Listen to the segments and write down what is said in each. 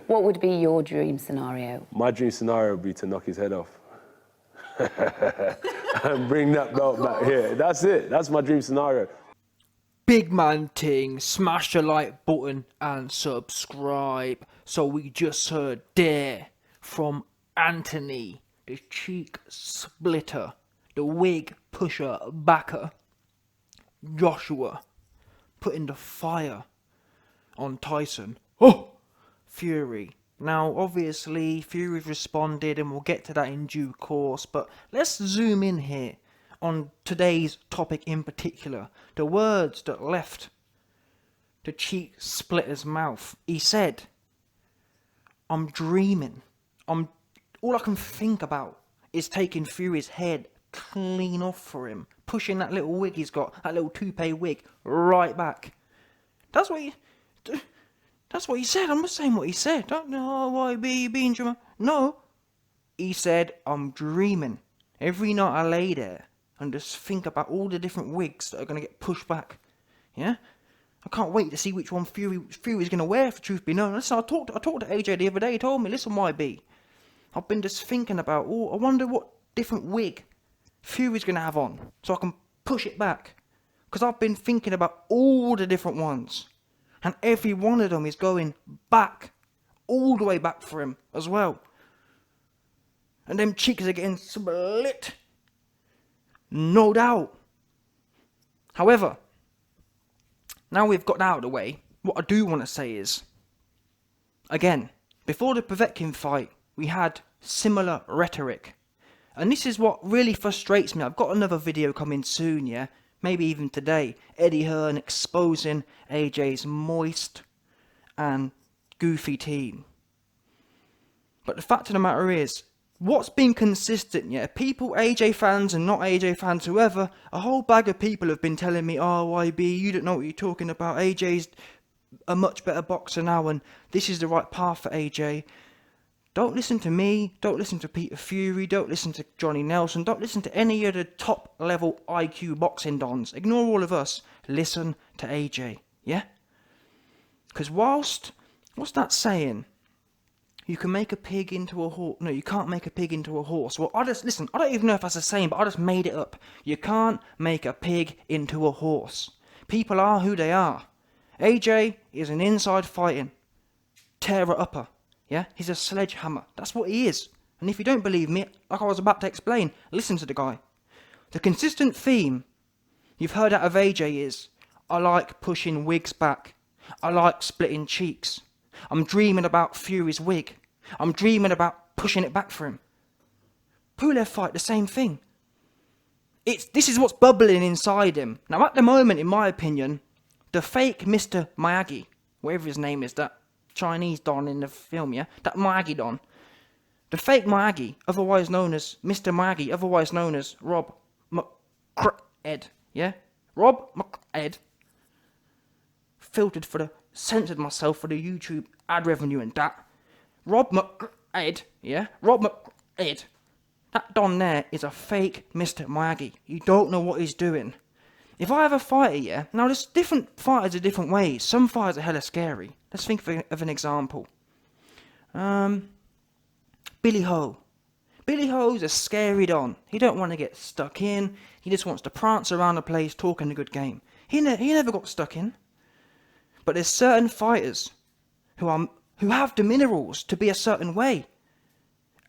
What would be your dream scenario? My dream scenario would be to knock his head off. And bring that belt back here. That's it. That's my dream scenario. Big man ting, smash the like button and subscribe. So we just heard there from Anthony, the cheek splitter, the wig pusher backer, Joshua, putting the fire on Tyson. Oh! Fury. Now, obviously, Fury's responded, and we'll get to that in due course, but let's zoom in here on today's topic in particular. The words that left the cheek splitter's mouth. He said, I'm dreaming. All I can think about is taking Fury's head clean off for him, pushing that little wig he's got, that little toupee wig, right back. That's what he said. I'm not saying what he said. Don't know why be being dramatic. No. He said, I'm dreaming. Every night I lay there and just think about all the different wigs that are going to get pushed back. Yeah? I can't wait to see which one Fury's going to wear, for truth be known. Listen, I talked to AJ the other day. He told me, listen, YB, I've been just thinking about, I wonder what different wig Fury's going to have on so I can push it back. Because I've been thinking about all the different ones. And every one of them is going back, all the way back for him as well. And them cheeks are getting split. No doubt. However, now we've got that out of the way, what I do want to say is, again, before the Povetkin fight, we had similar rhetoric. And this is what really frustrates me. I've got another video coming soon, yeah? Maybe even today. Eddie Hearn exposing AJ's moist and goofy team. But the fact of the matter is, what's been consistent, yeah? People, AJ fans and not AJ fans, whoever, a whole bag of people have been telling me, oh, YB, you don't know what you're talking about. AJ's a much better boxer now and this is the right path for AJ. Don't listen to me, don't listen to Peter Fury, don't listen to Johnny Nelson, don't listen to any of the top level IQ boxing dons. Ignore all of us. Listen to AJ, yeah? Because what's that saying? You can make a pig into a horse. No, you can't make a pig into a horse. Well, I don't even know if that's a saying, but I just made it up. You can't make a pig into a horse. People are who they are. AJ is an inside fighting tearer-upper. Yeah, he's a sledgehammer. That's what he is. And if you don't believe me, like I was about to explain, listen to the guy. The consistent theme you've heard out of AJ is, I like pushing wigs back. I like splitting cheeks. I'm dreaming about Fury's wig. I'm dreaming about pushing it back for him. Pulev fight, the same thing. This is what's bubbling inside him. Now at the moment, in my opinion, the fake Mr. Miyagi, whatever his name is, that Chinese don in the film, yeah? That Miyagi don. The fake Miyagi, otherwise known as Mr. Miyagi, otherwise known as Rob McEd, yeah? Rob McEd. Censored myself for the YouTube ad revenue and that. Rob McEd, yeah? Rob McEd. That don there is a fake Mr. Miyagi. You don't know what he's doing. If I have a fighter, yeah? Now, there's different fighters in different ways. Some fighters are hella scary. Let's think of an example. Billy Ho. Billy Ho's a scary don. He don't want to get stuck in. He just wants to prance around the place talking a good game. He never got stuck in. But there's certain fighters who have the minerals to be a certain way.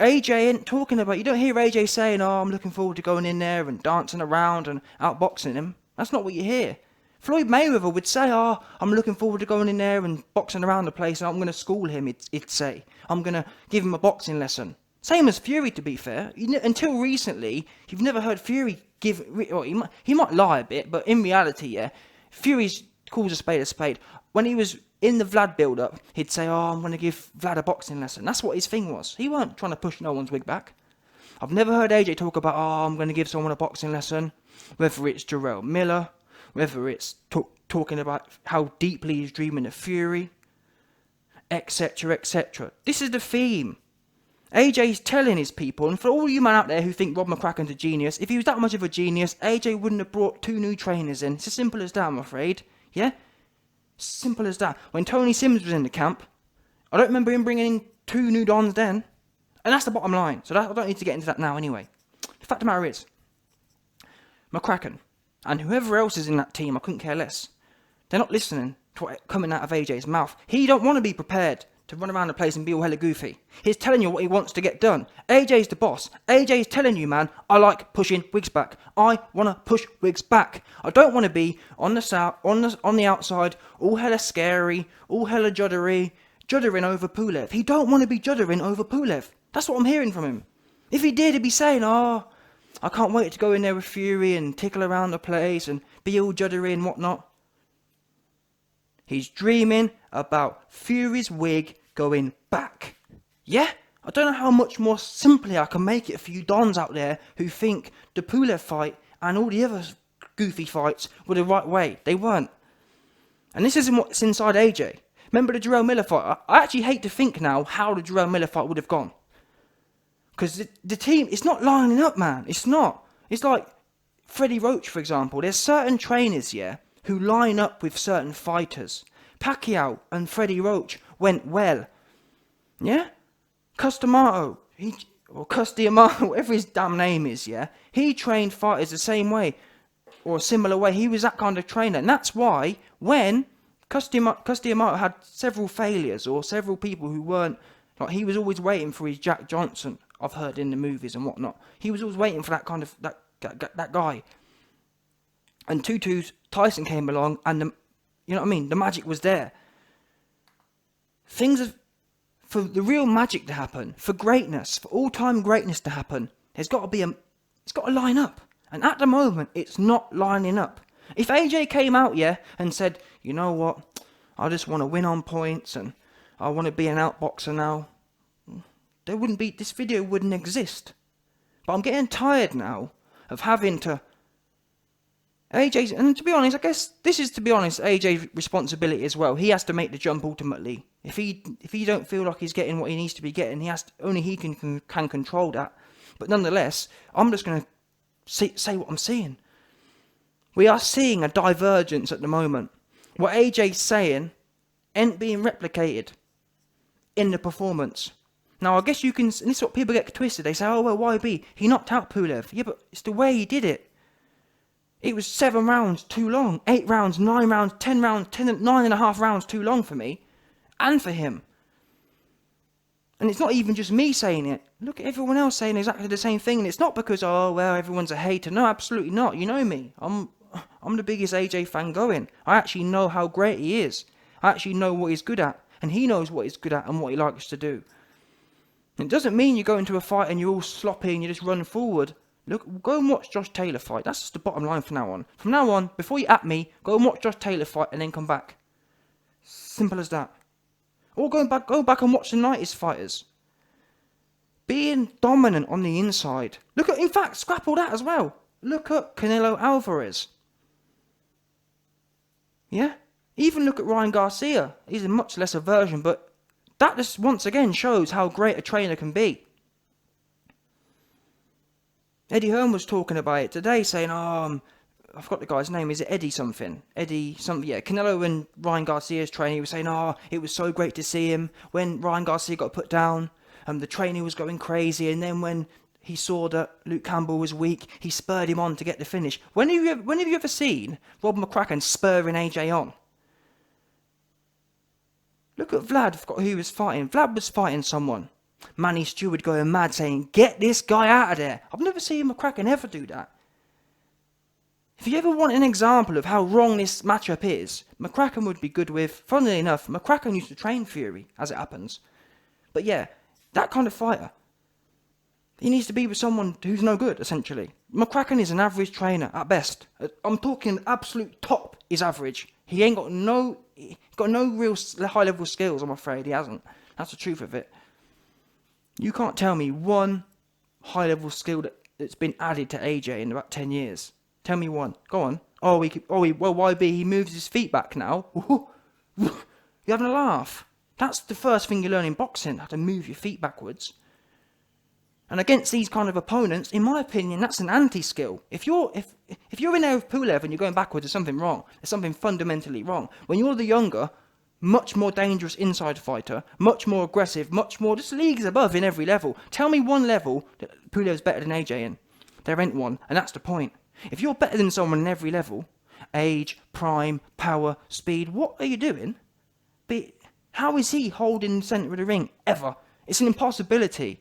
AJ ain't talking about... You don't hear AJ saying, oh, I'm looking forward to going in there and dancing around and outboxing him. That's not what you hear. Floyd Mayweather would say, oh, I'm looking forward to going in there and boxing around the place and I'm going to school him, he'd say. I'm going to give him a boxing lesson. Same as Fury, to be fair. Until recently, you've never heard Fury give... Well, he might lie a bit, but in reality, yeah, Fury calls a spade a spade. When he was in the Vlad build-up, he'd say, oh, I'm going to give Vlad a boxing lesson. That's what his thing was. He weren't trying to push no one's wig back. I've never heard AJ talk about, oh, I'm going to give someone a boxing lesson. Whether it's Jarrell Miller, whether it's talking about how deeply he's dreaming of Fury, etc., etc. This is the theme. AJ's telling his people, and for all you men out there who think Rob McCracken's a genius, if he was that much of a genius, AJ wouldn't have brought 2 new trainers in. It's as simple as that, I'm afraid. Yeah? Simple as that. When Tony Sims was in the camp, I don't remember him bringing in 2 new dons then. And that's the bottom line. So I don't need to get into that now anyway. The fact of the matter is, McCracken, and whoever else is in that team, I couldn't care less. They're not listening to what's coming out of AJ's mouth. He don't want to be prepared to run around the place and be all hella goofy. He's telling you what he wants to get done. AJ's the boss. AJ's telling you, man, I like pushing wigs back. I want to push wigs back. I don't want to be on the outside, all hella scary, all hella juddering over Pulev. He don't want to be juddering over Pulev. That's what I'm hearing from him. If he did, he'd be saying, I can't wait to go in there with Fury and tickle around the place and be all juddery and whatnot. He's dreaming about Fury's wig going back. Yeah? I don't know how much more simply I can make it for you dons out there who think the Pulev fight and all the other goofy fights were the right way. They weren't. And this isn't what's inside AJ. Remember the Jarrell Miller fight? I actually hate to think now how the Jarrell Miller fight would have gone. Because the team, it's not lining up, man. It's not. It's like Freddie Roach, for example. There's certain trainers, yeah, who line up with certain fighters. Pacquiao and Freddie Roach went well. Yeah? Customato, whatever his damn name is, yeah? He trained fighters the same way, or a similar way. He was that kind of trainer. And that's why, when Customato had several failures, or several people who weren't, like, he was always waiting for his Jack Johnson, I've heard in the movies and whatnot. He was always waiting for that kind of, that guy. And Tyson came along, and you know what I mean? The magic was there. For the real magic to happen, for greatness, for all-time greatness to happen, it's got to line up. And at the moment, it's not lining up. If AJ came out, yeah, and said, you know what, I just want to win on points, and I want to be an outboxer now, this video wouldn't exist. But I'm getting tired now of having to AJ's, and to be honest, I guess this is, to be honest, AJ's responsibility as well. He has to make the jump ultimately. If he don't feel like he's getting what he needs to be getting, only he can control that. But nonetheless, I'm just going to say what I'm seeing. We are seeing a divergence at the moment. What AJ's saying ain't being replicated in the performance. Now, I guess you can, and this is what people get twisted. They say, oh, well, YB, he knocked out Pulev. Yeah, but it's the way he did it. It was 7 rounds too long, 8 rounds, 9 rounds, 10 rounds, 9.5 rounds too long for me, and for him. And it's not even just me saying it. Look at everyone else saying exactly the same thing, and it's not because, oh, well, everyone's a hater. No, absolutely not. You know me. I'm the biggest AJ fan going. I actually know how great he is. I actually know what he's good at, and he knows what he's good at and what he likes to do. It doesn't mean you go into a fight and you're all sloppy and you just run forward. Look, go and watch Josh Taylor fight. That's just the bottom line from now on. From now on, before you at me, go and watch Josh Taylor fight and then come back. Simple as that. Or go back and watch the 90s fighters. Being dominant on the inside. Look at, in fact, scrap all that as well. Look at Canelo Alvarez. Yeah? Even look at Ryan Garcia. He's a much lesser version, but that just once again shows how great a trainer can be. Eddie Hearn was talking about it today, saying, I forgot the guy's name, is it Eddie something? Yeah, Canelo and Ryan Garcia's trainer, he was saying, it was so great to see him. When Ryan Garcia got put down, the trainer was going crazy, and then when he saw that Luke Campbell was weak, he spurred him on to get the finish. When have you ever seen Rob McCracken spurring AJ on? Look at Vlad, I forgot who he was fighting. Vlad was fighting someone. Manny Stewart going mad saying, get this guy out of there. I've never seen McCracken ever do that. If you ever want an example of how wrong this matchup is, McCracken would be good with. Funnily enough, McCracken used to train Fury, as it happens. But yeah, that kind of fighter. He needs to be with someone who's no good, essentially. McCracken is an average trainer, at best. I'm talking absolute top is average. He ain't got no real high-level skills, I'm afraid. He hasn't. That's the truth of it. You can't tell me one high-level skill that's been added to AJ in about 10 years. Tell me one. Go on. Well, YB, he moves his feet back now. You're having a laugh. That's the first thing you learn in boxing, how to move your feet backwards. And against these kind of opponents, in my opinion, that's an anti-skill. If you're in there with Pulev and you're going backwards, there's something wrong. There's something fundamentally wrong. When you're the younger, much more dangerous inside fighter, much more aggressive, much more, just leagues above in every level. Tell me one level that Pulev's better than AJ in. There ain't one, and that's the point. If you're better than someone in every level, age, prime, power, speed, what are you doing? But how is he holding the centre of the ring ever? It's an impossibility.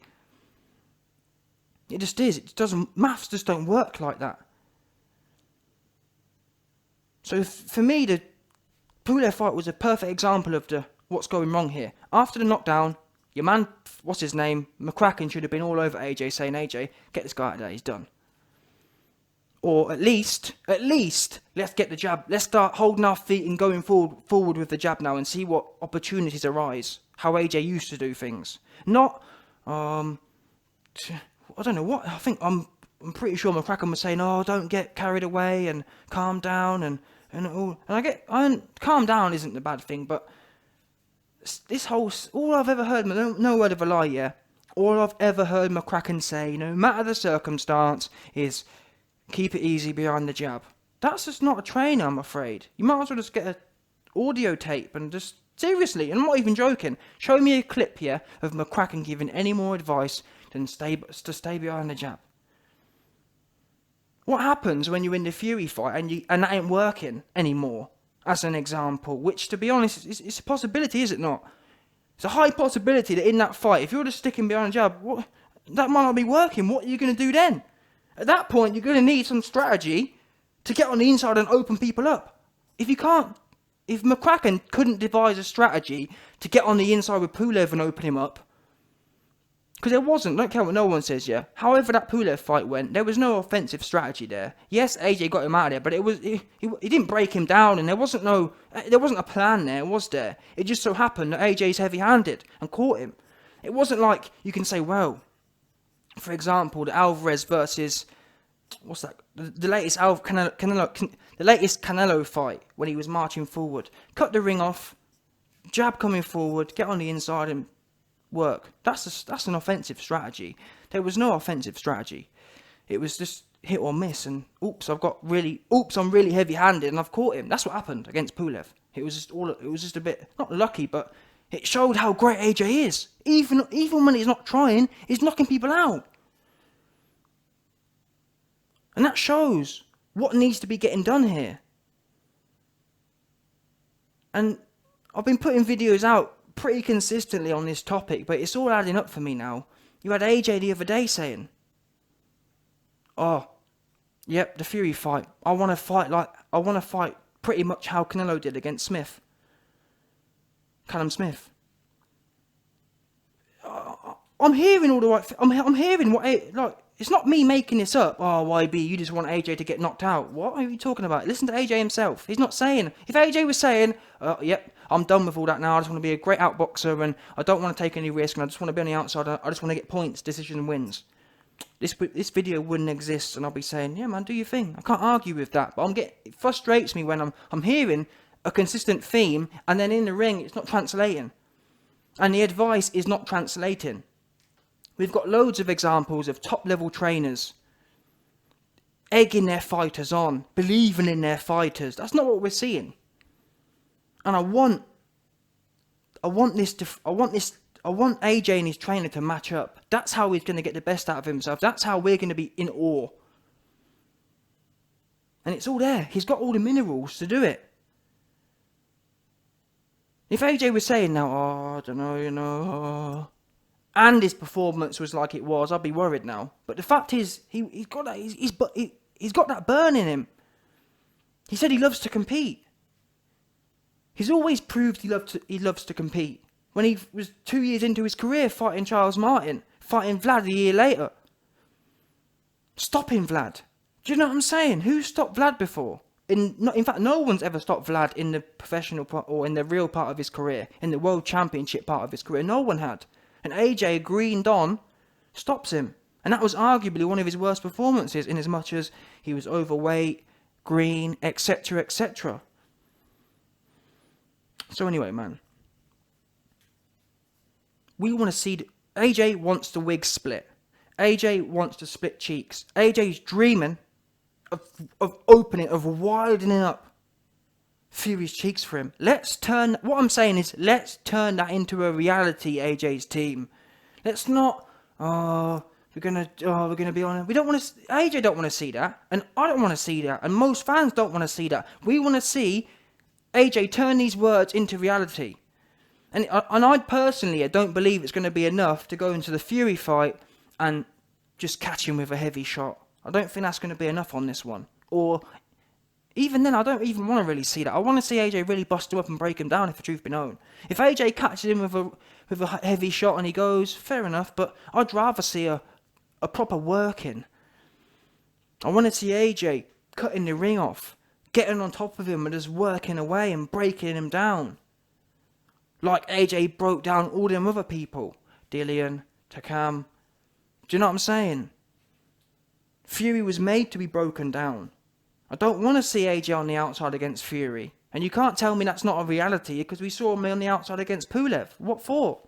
It just is. It doesn't. Maths just don't work like that. So for me, the Pulev fight was a perfect example of what's going wrong here. After the knockdown, your man, what's his name, McCracken should have been all over AJ saying, AJ, get this guy out of there, he's done. Or at least, let's get the jab. Let's start holding our feet and going forward with the jab now and see what opportunities arise. How AJ used to do things. Not, I don't know what, I think I'm pretty sure McCracken was saying, oh, don't get carried away and calm down and all. And calm down isn't the bad thing, but this whole, all I've ever heard, no word of a lie, yeah. All I've ever heard McCracken say, no matter the circumstance, is keep it easy behind the jab. That's just not a trainer, I'm afraid. You might as well just get an audio tape and just, seriously, and I'm not even joking, show me a clip here of McCracken giving any more advice than to stay behind the jab. What happens when you're in the Fury fight and that ain't working anymore, as an example, which, to be honest, it's a possibility, is it not? It's a high possibility that in that fight, if you're just sticking behind a jab, that might not be working. What are you going to do then? At that point, you're going to need some strategy to get on the inside and open people up. If McCracken couldn't devise a strategy to get on the inside with Pulev and open him up, because there wasn't, don't care what no one says, yeah. However that Pulev fight went, there was no offensive strategy there. Yes, AJ got him out of there, but he didn't break him down, and there wasn't a plan there, was there? It just so happened that AJ's heavy-handed and caught him. It wasn't like you can say, well, for example, the Alvarez versus, what's that? The latest the latest Canelo fight when he was marching forward, cut the ring off, jab coming forward, get on the inside and work. That's an offensive strategy. There was no offensive strategy. It was just hit or miss, and I'm really heavy-handed and I've caught him. That's what happened against Pulev. It was just a bit not lucky, but it showed how great AJ is. Even when he's not trying, he's knocking people out. And that shows what needs to be getting done here. And I've been putting videos out pretty consistently on this topic, but it's all adding up for me now. You had AJ the other day saying, oh, yep, the Fury fight. I want to fight pretty much how Canelo did against Callum Smith. I'm hearing all the right. I'm hearing what it's not me making this up. Oh, YB, you just want AJ to get knocked out. What are you talking about? Listen to AJ himself. He's not saying. If AJ was saying, yep, I'm done with all that now. I just want to be a great outboxer and I don't want to take any risk and I just want to be on the outside. I just want to get points, decision wins. This video wouldn't exist and I'll be saying, yeah, man, do your thing. I can't argue with that. But it frustrates me when I'm hearing a consistent theme and then in the ring it's not translating. And the advice is not translating. We've got loads of examples of top-level trainers egging their fighters on, believing in their fighters. That's not what we're seeing. And I want AJ and his trainer to match up. That's how he's going to get the best out of himself. That's how we're going to be in awe. And it's all there. He's got all the minerals to do it. If AJ was saying now, I don't know, and his performance was like it was, I'd be worried now. But the fact is, he's got that burn in him. He said he loves to compete. He's always proved he loves to compete. When he was 2 years into his career fighting Charles Martin, fighting Vlad a year later. Stopping Vlad. Do you know what I'm saying? Who stopped Vlad before? In fact, no one's ever stopped Vlad in the professional part or in the real part of his career, in the world championship part of his career. No one had. And AJ, green Don, stops him. And that was arguably one of his worst performances, in as much as he was overweight, green, etc., etc. So anyway, man. We want to see... AJ wants the wig split. AJ wants to split cheeks. AJ's dreaming of opening, of widening up Fury's cheeks for him. What I'm saying is, let's turn that into a reality, AJ's team. Let's not, we're gonna be on it. We don't want to, AJ don't want to see that, and I don't want to see that, and most fans don't want to see that. We want to see AJ turn these words into reality. And I personally, I don't believe it's going to be enough to go into the Fury fight and just catch him with a heavy shot. I don't think that's going to be enough on this one. Or even then, I don't even want to really see that. I want to see AJ really bust him up and break him down, if the truth be known. If AJ catches him with a heavy shot and he goes, fair enough, but I'd rather see a proper working. I want to see AJ cutting the ring off, getting on top of him and just working away and breaking him down. Like AJ broke down all them other people. Dillian, Takam. Do you know what I'm saying? Fury was made to be broken down. I don't want to see AJ on the outside against Fury. And you can't tell me that's not a reality because we saw him on the outside against Pulev. What for?